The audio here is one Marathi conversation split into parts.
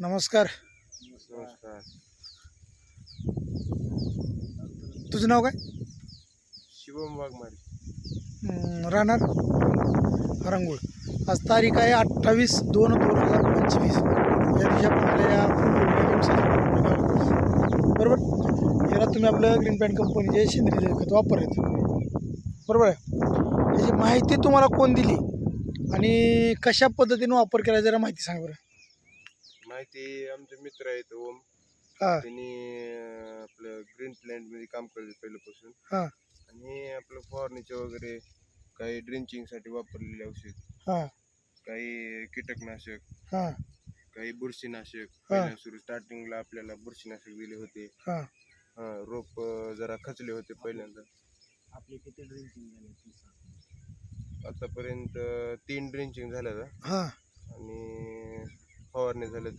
नमस्कार. नमस्कार. तुझं नाव काय? शिवम वाघमारे. राहणार हरंगुळ. आज तारीख आहे 28/2/2025. या दिवशी आपण आपल्या या बरोबर याला तुम्ही आपलं ग्रीन पॅन्ट कंपनीचे सेंद्रिय खत वापरलेत बरोबर आहे. याची माहिती तुम्हाला कोण दिली आणि कशा पद्धतीने वापर केला जरा माहिती सांगा बरं. माहिती आमचे मित्र आहेत ओम. हां त्यांनी आपलं ग्रीन प्लॅन्ट मध्ये काम करतात पहिल्यापासून. हां आणि आपलं फवारणीचे वगैरे काही ड्रिंचिंगसाठी वापरलेले औषध, हां काही कीटकनाशक, हां काही बुरशीनाशक. पहिल्या सुरू स्टार्टिंगला आपल्याला बुरशीनाशक दिले होते. हां रोप जरा खचले होते पहिल्यांदा. आपले किती ड्रिंकिंग झाले? आतापर्यंत 3 ड्रिंचिंग झालं हां आणि फवारणी झाल्या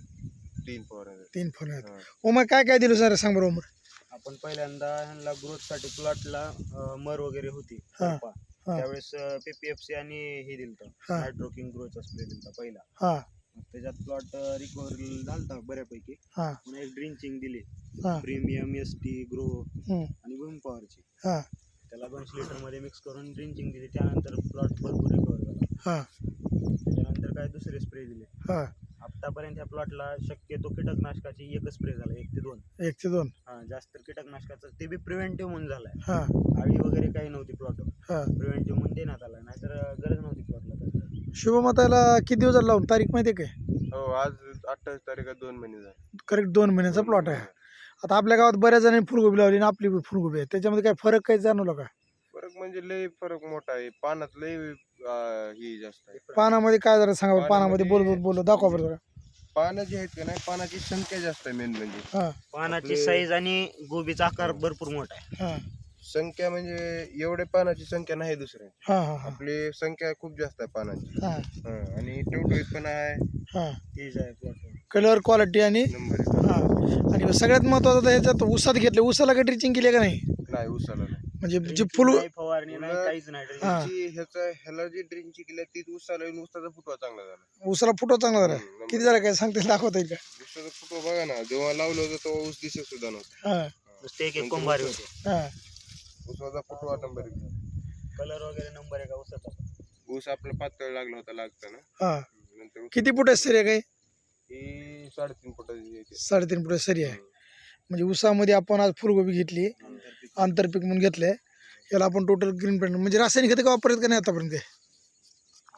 3 फवारण्या झाल्या. 3 फोन आहेत. हां. मग काय काय दिलं सर सांग बरं. आपण पहिल्यांदा ह्यांना ग्रोथसाठी प्लॉटला मर वगैरे होती हां, रोपा. हां. त्यावेळेस PPFC आणि हे दिलतं हां. नायट्रोकिंग ग्रोथचा स्प्रे दिलता पहिला. हां मग त्याच्यात प्लॉट रिकव्हरी झालता बऱ्यापैकी. हां पुन्हा एक ड्रिंचिंग दिली, हां प्रीमियम ST ग्रो हं, आणि विम पॉवरची. हां त्याला 200 लिटरमध्ये मिक्स करून ड्रिंचिंग दिली. त्यानंतर प्लॉट भरपूर रिकव्हर झाला. हां त्याच्यानंतर काय दुसरे स्प्रे दिले. हां आतापर्यंत ह्या प्लॉटला शक्यतो कीटकनाशकाची एकच स्प्रे झाला, 1 ते 2. 1 ते 2. जास्त कीटकनाशकाचं ते बी प्रिव्हेंटिव्ह म्हणून झालाय. हां आळी वगैरे काही नव्हती प्लॉटवर, हां प्रिव्हेंटिव्ह म्हणून देण्यात आला, नाहीतर गरज नव्हती प्लॉटला त्याची. शुभमताला किती दिवस झाला लावून तारीख माहिती आहे काय? हो, आज 28 तारीख 2 महिने झाले. करेक्ट 2 महिन्याचा प्लॉट आहे. आता आपल्या गावात बऱ्याच जणांनी फुलगोबी लावली आणि आपली बी फुलगोबी आहे, त्याच्यामध्ये काय फरक काही जाणवला का? फरक म्हणजे लय फरक मोठा आहे. पानात लय ही जास्त आहे. पानामध्ये काय जरा सांगा बरं. पानामध्ये बोल दाखवा बरं जरा. पानं जी आहेत का नाही, पानाची संख्या जास्त आहे मेन म्हणजे. हां पानाची साईज आणि गोबीचा आकार भरपूर मोठा आहे. हां संख्या म्हणजे एवढे पानाची संख्या नाही दुसऱ्या. हां हां हां आपली संख्या खूप जास्त आहे पानाची. हां आणि टवटवीत पण आहे. हां तेज आहे प्लॉटवर. कलर क्वालिटी आणि नंबर हां आणि सगळ्यात महत्त्वाचं तर ह्याच्यात ऊसात घेतले. ऊसाला काही ड्रिचिंग केली का नाही? नाही उसाला नाही. म्हणजे जे Drenching फुल नाही, फवारणी नाही, काहीच नाही. हां. ह्याला जी ड्रिंचिंग केली तीच उसाला येऊन उसाचा फुटवा चांगला झाला. ऊसाला फुटवा चांगला झाला. नंबर. किती झाला काय सांगता येईल, दाखवता येईल का? उसाचा फुटवा बघा ना, जेव्हा लावलं होतं तेव्हा ऊस दिसत सुद्धा नव्हता. हां नुसते एक कोंभारी होते. हां उसाचा फुटवा नंबर 1. कलर वगैरे नंबर आहे का उसाचा? ऊस आपला पातळ लागला होता लागताना. हां नंतर ऊस- किती फुट सरी आहे काय? ही 3.5 फुटाची येते. 3.5 फुट सरी आहे. म्हणजे ऊसामध्ये आपण आज फुलगोबी घेतली, आंतरपीक म्हणून घेतलंय. याला आपण टोटल ग्रीन पॅन्ट म्हणजे रासायनिक खते का वापरत का नाही आतापर्यंत?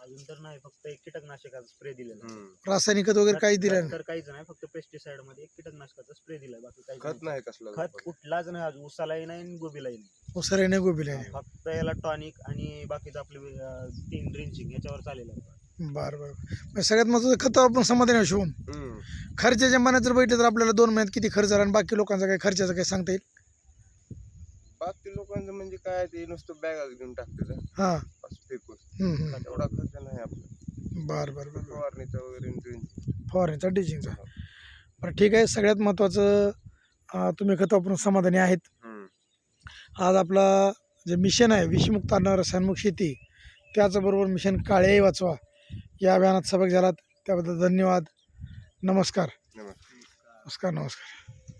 अजून तर नाही, फक्त एक कीटकनाशकाचा स्प्रे दिलेला. रासायनिक खत वगैरे काहीच दिलं नाही. तर काहीच नाही, फक्त पेस्टिसाइड मध्ये एक कीटकनाशकाचा स्प्रे दिलाय, बाकी काही खत नाही कसला खत कुठलाच नाही. अजून उसालाही नाही आणि गोबीलाही नाही. ऊसाला नाही गोबीला नाही. फक्त याला टॉनिक आणि बाकीचं आपले 3 ड्रिंचिंग याच्यावर चालेल. बरं बरं. म्हणजे सगळ्यात महत्त्वाचं खत आपण समाधानी शिवून खर्चाच्या मनात जर बघितलं तर आपल्याला 2 महिन्यात किती खर्च झाला आणि बाकी लोकांचा काही खर्चाचं काही सांगता येईल? बाकी लोकांचं म्हणजे काय, ते नुसतं बॅग घेऊन टाकते हां फेकून. हं. एवढा खर्च नाही आपला. बरं बरं बरं फवारणीचा वगैरे ड्रिंचिंग. फवारणीचा टिचिंगचा. बरं ठीक आहे. सगळ्यात महत्त्वाचं तुम्ही खत वापरून समाधानी आहेत. आज आपला जे मिशन आहे विषमुक्त अन्न रसायनमुक्त शेती, त्याचबरोबर मिशन काळेही वाचवा या अभियानात सहभागी झालात त्याबद्दल धन्यवाद. नमस्कार. नमस्कार. नमस्कार.